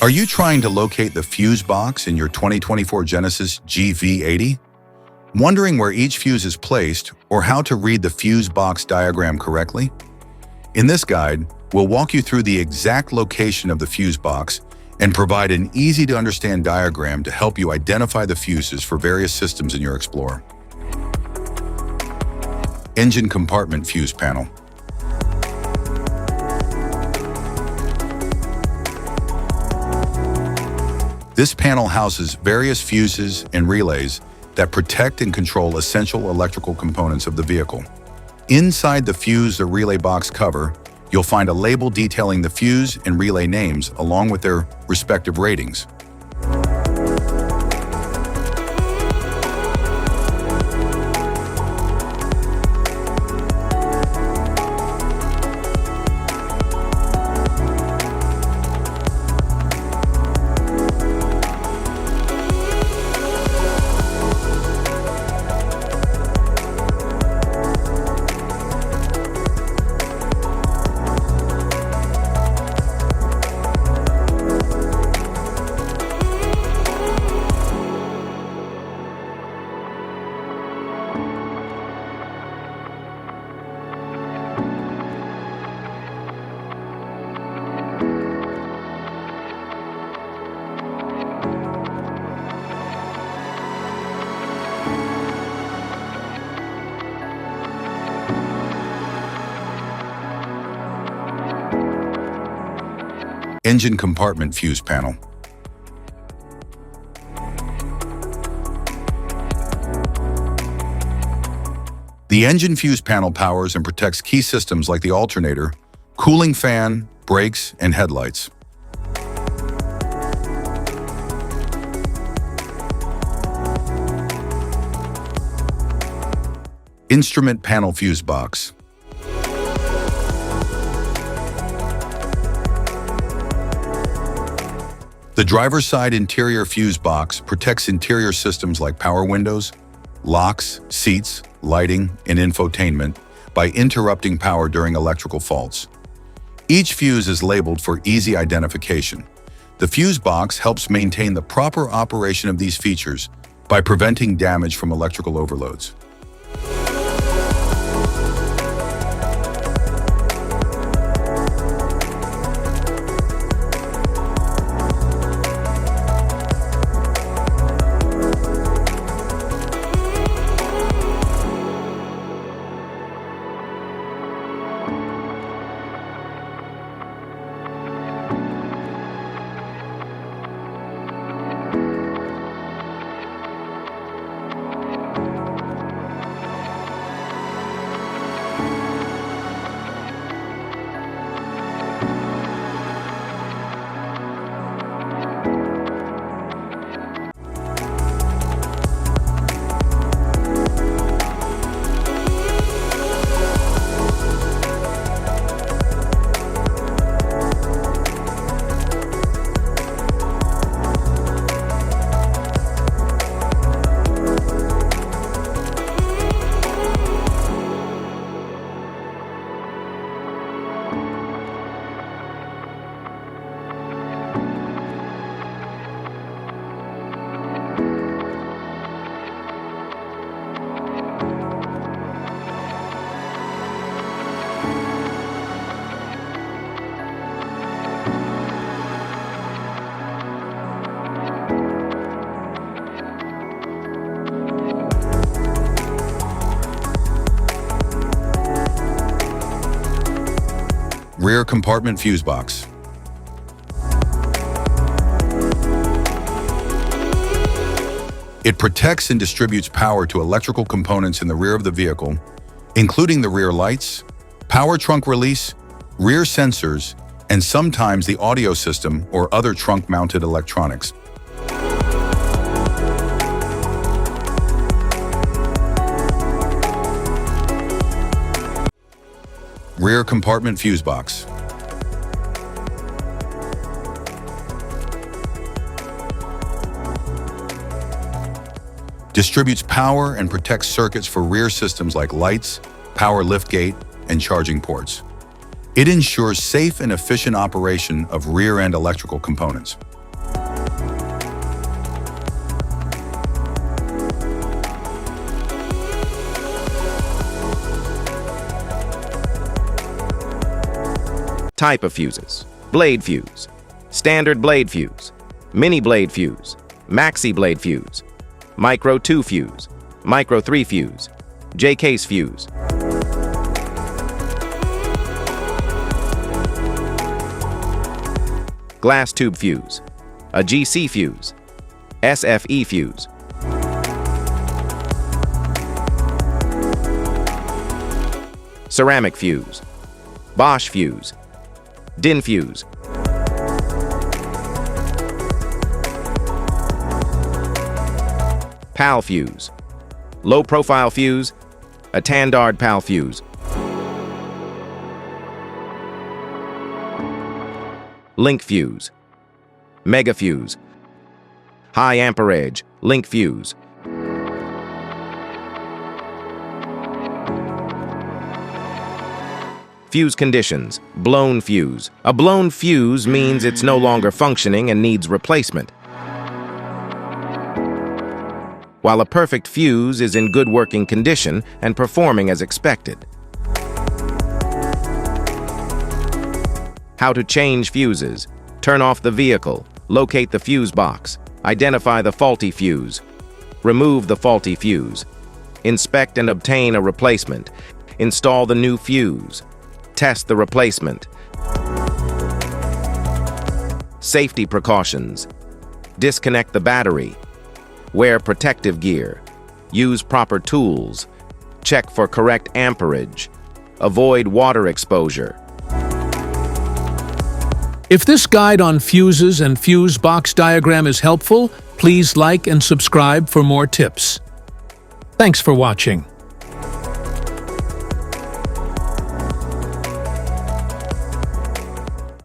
Are you trying to locate the fuse box in your 2024 Genesis GV80? Wondering where each fuse is placed or how to read the fuse box diagram correctly? In this guide, we'll walk you through the exact location of the fuse box and provide an easy-to-understand diagram to help you identify the fuses for various systems in your Explorer. Engine compartment fuse panel. This panel houses various fuses and relays that protect and control essential electrical components of the vehicle. Inside the fuse or relay box cover, you'll find a label detailing the fuse and relay names along with their respective ratings. Engine compartment fuse panel. The engine fuse panel powers and protects key systems like the alternator, cooling fan, brakes, and headlights. Instrument panel fuse box. The driver's side interior fuse box protects interior systems like power windows, locks, seats, lighting, and infotainment by interrupting power during electrical faults. Each fuse is labeled for easy identification. The fuse box helps maintain the proper operation of these features by preventing damage from electrical overloads. Rear compartment fuse box. It protects and distributes power to electrical components in the rear of the vehicle, including the rear lights, power trunk release, rear sensors, and sometimes the audio system or other trunk-mounted electronics. Rear compartment fuse box. Distributes power and protects circuits for rear systems like lights, power liftgate, and charging ports. It ensures safe and efficient operation of rear-end electrical components. Type of fuses: blade fuse, standard blade fuse, mini blade fuse, maxi blade fuse, micro 2 fuse, micro 3 fuse, J-case fuse. Glass tube fuse, a GC fuse, SFE fuse. Ceramic fuse, Bosch fuse, DIN fuse. PAL fuse, low profile fuse, a Tandard PAL fuse. Link fuse, mega fuse, high amperage, link fuse. Fuse conditions: blown fuse. A blown fuse means it's no longer functioning and needs replacement, while a perfect fuse is in good working condition and performing as expected. How to change fuses: turn off the vehicle, locate the fuse box, identify the faulty fuse, remove the faulty fuse, inspect and obtain a replacement, install the new fuse, test the replacement. Safety precautions: disconnect the battery, wear protective gear, use proper tools, check for correct amperage, avoid water exposure. If this guide on fuses and fuse box diagram is helpful, please like and subscribe for more tips. Thanks for watching.